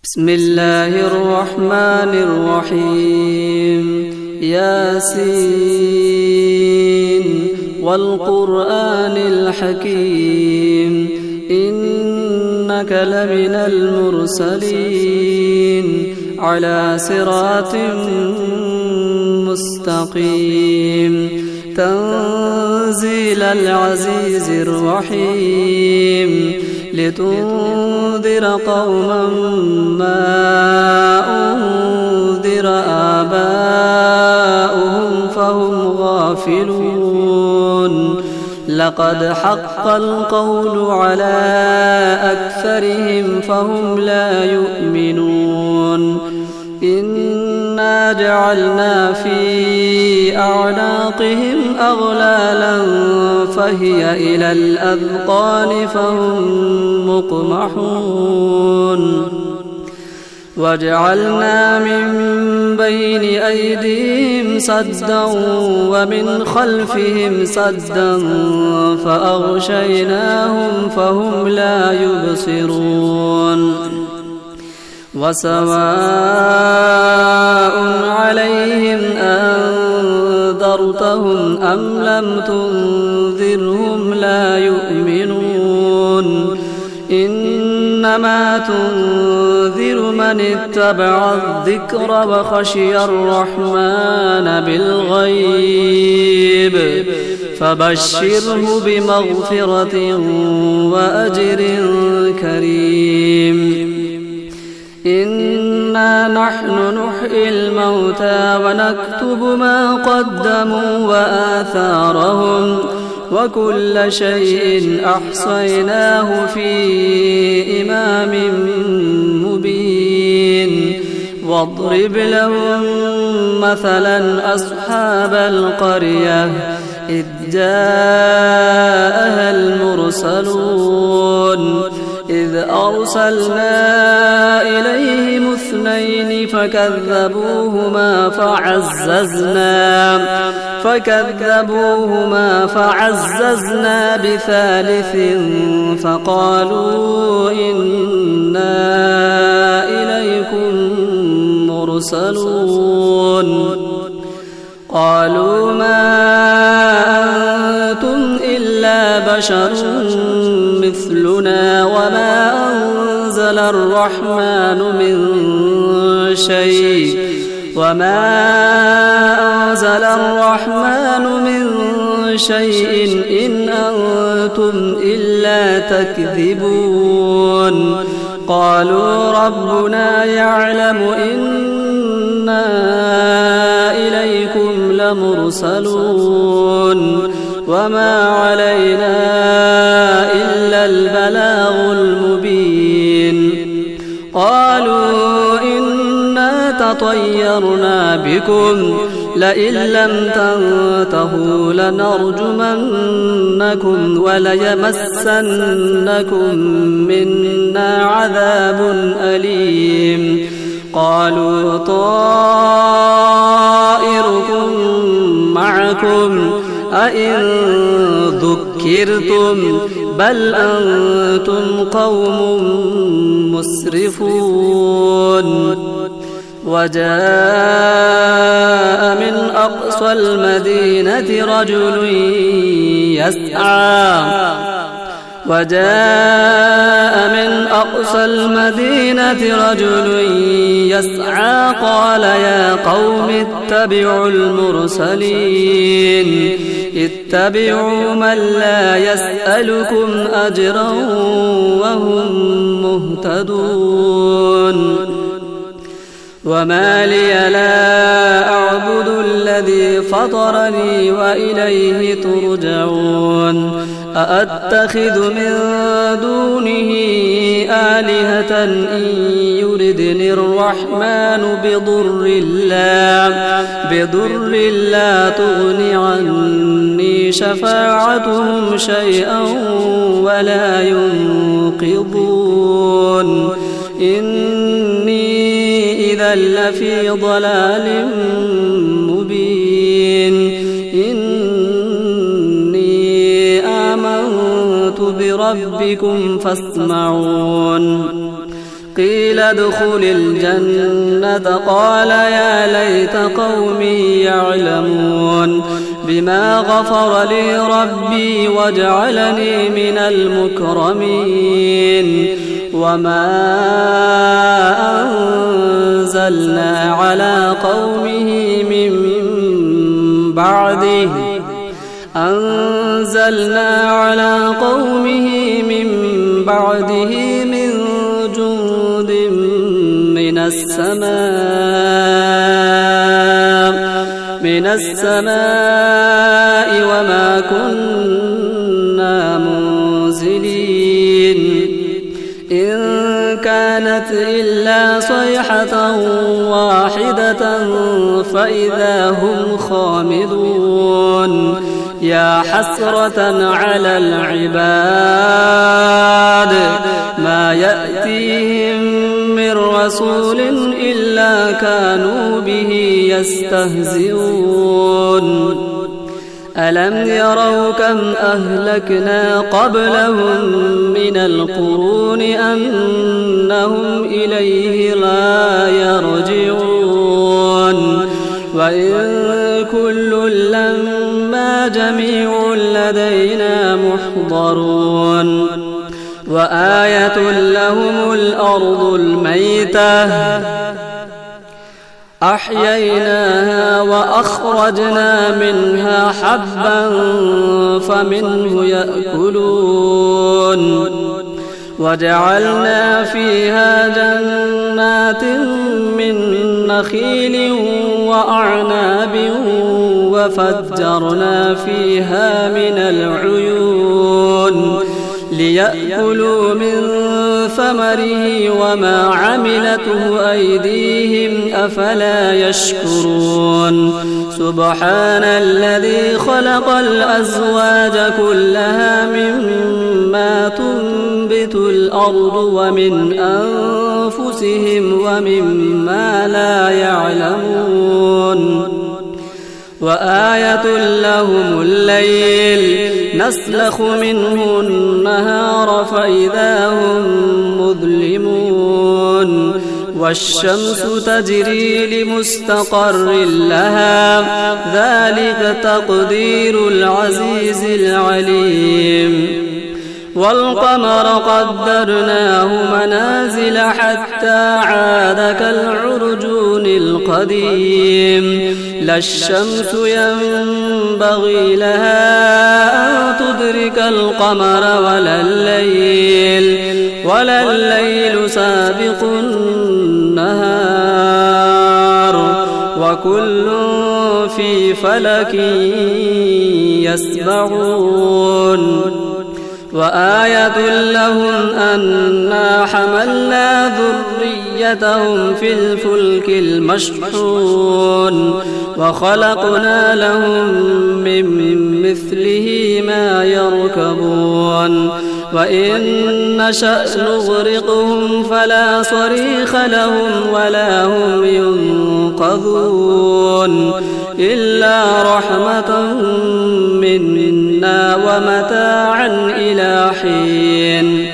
بسم الله الرحمن الرحيم. ياسين والقرآن الحكيم إنك لمن المرسلين على صراط مستقيم تنزيل العزيز الرحيم لتنذر قوما ما أنذر آباؤهم فهم غافلون لقد حق القول على أكثرهم فهم لا يؤمنون إنا جعلنا في أعناقهم أغلالا فهي إلى الأذقان فهم مقمحون وجعلنا من بين أيديهم سدا ومن خلفهم سدا فأغشيناهم فهم لا يبصرون وسواء عليهم أنذرتهم أم لم تنذرهم لا يؤمنون إنما تنذر من اتبع الذكر وخشي الرحمن بالغيب فبشره بمغفرة وأجر كريم إنا نحن نحيي الموتى ونكتب ما قدموا وآثارهم وكل شيء أحصيناه في إمام مبين واضرب لهم مثلا أصحاب القرية إذ جاءها المرسلون إذ أرسلنا إليهم اثنين فكذبوهما فعززنا بثالث فقالوا إنا إليكم مرسلون قالوا ما أنتم إلا بشر مثلنا وما أنزل الرحمن من شيء إن أنتم إلا تكذبون قالوا ربنا يعلم إنا إليكم لمرسلون وما علينا إلا البلاغ المبين قالوا إنا تطيرنا بكم لئن لم تنتهوا لنرجمنكم وليمسنكم منا عذاب أليم قالوا طائركم معكم أئن ذكرتم بل أنتم قوم مسرفون وجاء من أقصى المدينة رجل يسعى قال يا قوم اتبعوا المرسلين اتبعوا من لا يسألكم أجرا وهم مهتدون وما لي لا أعبد الذي فطرني وإليه ترجعون أأتخذ من دونه آلهة إن يردني الرحمن بضر لا تغني عني شفاعتهم شيئا ولا ينقذون إني إذا لفي ضلال مبين إني آمنت بربكم فاسمعون قيل ادخل الجنة قال يا ليت قومي يعلمون بما غفر لي ربي وجعلني من المكرمين وما أنزلنا على قومه من بعده من جند من السماء وما كنا منزلين إن كانت إلا صيحة واحدة فإذا هم خامدون يا حسرة على العباد ما يأتيهم من رسول إلا كانوا به يستهزئون ألم يروا كم أهلكنا قبلهم من القرون أنهم إليه لا يرجعون وإن كل لما جميع لدينا محضرون وآية لهم الأرض الميتة أحييناها وأخرجنا منها حبا فمنه يأكلون وجعلنا فيها جنات من نخيل وأعناب وفجرنا فيها من العيون ليأكلوا من ثمره وما عملته أيديهم أفلا يشكرون سبحان الذي خلق الأزواج كلها مما تنبت الأرض ومن أنفسهم ومما لا يعلمون وآية لهم الليل نسلخ منه النهار فإذا هم مظلمون والشمس تجري لمستقر لها ذلك تقدير العزيز العليم والقمر قدرناه منازل حتى عاد كالعرجون القديم لا الشمس ينبغي لها أن تدرك القمر ولا الليل سابق النهار وكل في فلك يسبحون وآية لهم أنا حملنا ذريتهم في الفلك المشحون وخلقنا لهم من مثله ما يركبون وإن نشأ نغرقهم فلا صريخ لهم ولا هم ينقذون إلا رحمة منا ومتاعا إلى حين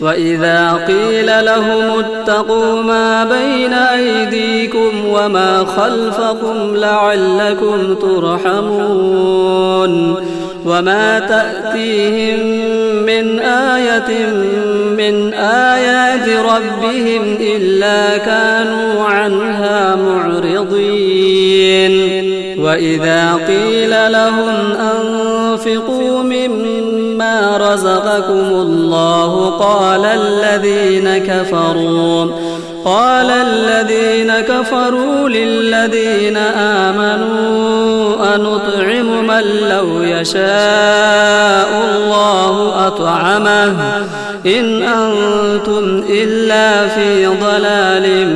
وإذا قيل لهم اتقوا ما بين أيديكم وما خلفكم لعلكم ترحمون وما تأتيهم من آية من آيات ربهم إلا كانوا عنها معرضين وإذا قيل لهم أنفقوا مما رزقكم الله قال الذين كفروا للذين آمنوا أنطعم من لو يشاء الله أطعمه إن أنتم إلا في ضلال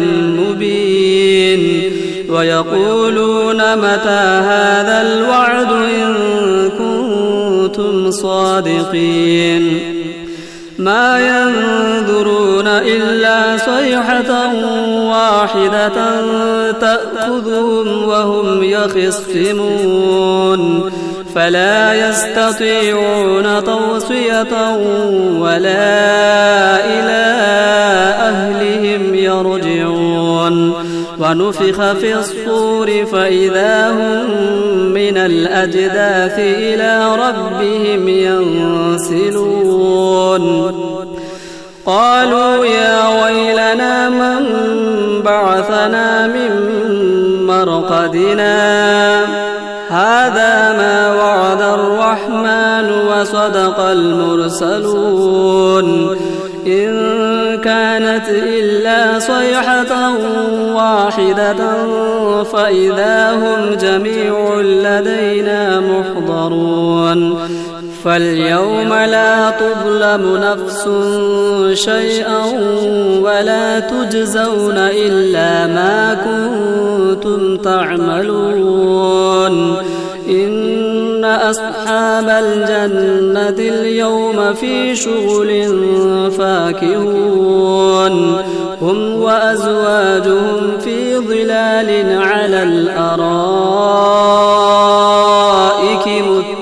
مبين ويقولون متى هذا الوعد إن كنتم صادقين ما ينظرون إلا صيحة واحدة تأخذهم وهم يخصمون فلا يستطيعون توصية ولا إلى أهلهم يرجعون ونفخ في الصور فإذا هم من الأجداث إلى ربهم ينسلون قالوا يا ويلنا من بعثنا من مرقدنا هذا ما وعد الرحمن وصدق المرسلون إن كانت إلا صيحة واحدة فإذا هم جميع لدينا محضرون فاليوم لا تظلم نفس شيئا ولا تجزون إلا ما كنتم تعملون إن أصحاب الجنة اليوم في شغل فاكهون هم وأزواجهم في ظلال على الأرائك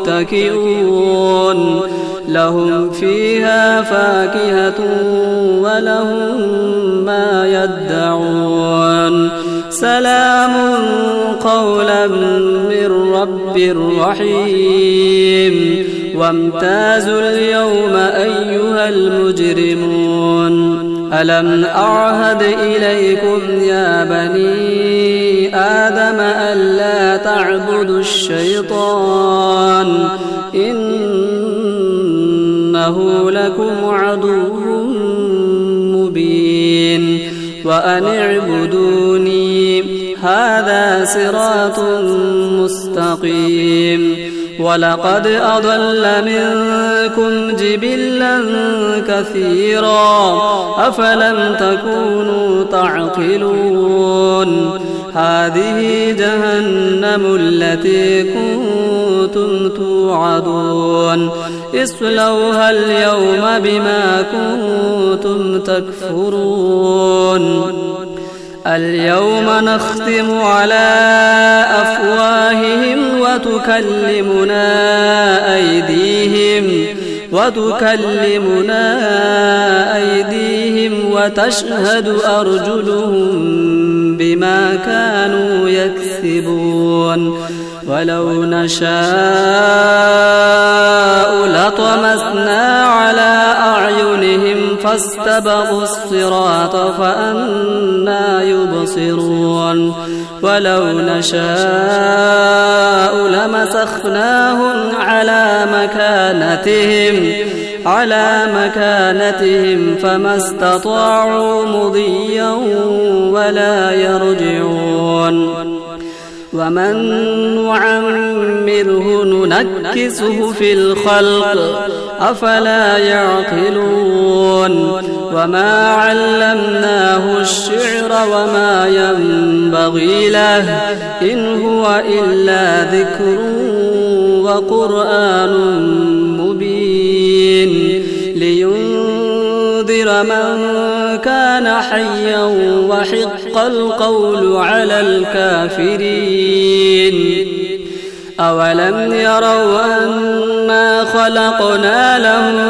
متكئون لهم فيها فاكهة ولهم ما يدعون سلام قولا من رب رحيم وامتازوا اليوم أيها المجرمون ألم أعهد إليكم يا بني آدم ألا تعبدوا الشيطان إنه لكم عدو مبين وأن اعبدوني هذا صراط مستقيم ولقد أضل منكم جبلا كثيرا أفلم تكونوا تعقلون هذه جهنم التي كنتم توعدون اصلوها اليوم بما كنتم تكفرون اليوم نختم على أفواههم وتكلمنا أيديهم وتشهد أرجلهم بما كانوا يكسبون ولو نشاء لطمسنا على أعينهم فاستبقوا الصراط فأنى يبصرون ولو نشاء لمسخناهم على مكانتهم فما استطاعوا مضيا ولا يرجعون ومن نعمره ننكسه في الخلق أفلا يعقلون وما علمناه الشعر وما ينبغي له إن هو إلا ذكر وقرآن مبين لينذر من كان حيا وحق القول على الكافرين أولم يروا أنا خلقنا لهم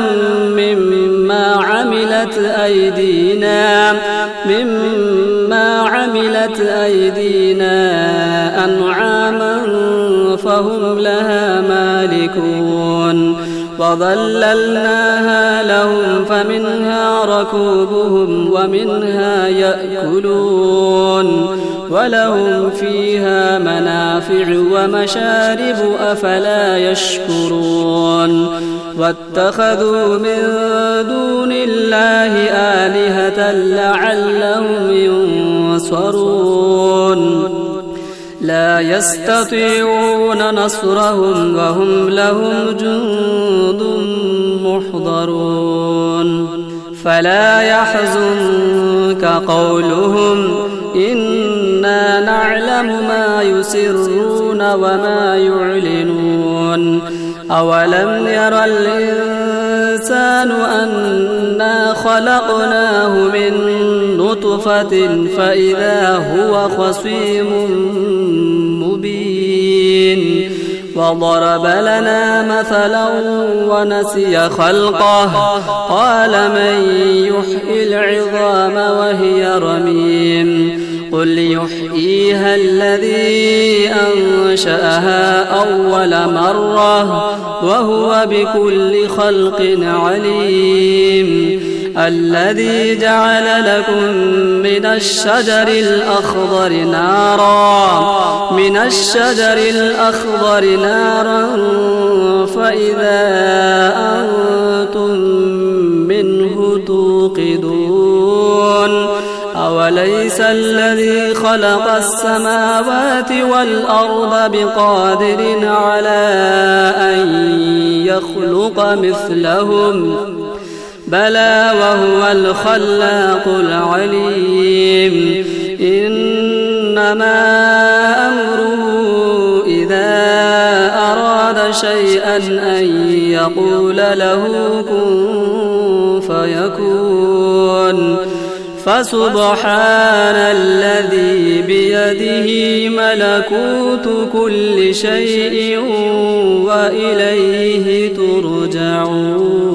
مما عملت أيدينا أنعاما فهم لها مالكون وظللناها لهم فمنها ركوبهم ومنها يأكلون ولهم فيها منافع ومشارب أفلا يشكرون واتخذوا من دون الله آلهة لعلهم ينصرون لا يستطيعون نصرهم وهم لهم جند محضرون فلا يحزنك قولهم إنا نعلم ما يسرون وما يعلنون أولم ير الإنسان أنا خلقناه من نطفة فإذا هو خصيم مبين وضرب لنا مثلا ونسي خلقه قال من يحيي العظام وهي رميم قل يحييها الذي أنشأها أول مرة وهو بكل خلق عليم الذي جعل لكم من الشجر الأخضر نارا فإذا أنتم منه توقدون أوليس الذي خلق السماوات والأرض بقادر على أن يخلق مثلهم بلى وهو الخلاق العليم إنما أمره إذا أراد شيئا أن يقول له كن فيكون فسبحان الذي بيده ملكوت كل شيء وإليه ترجعون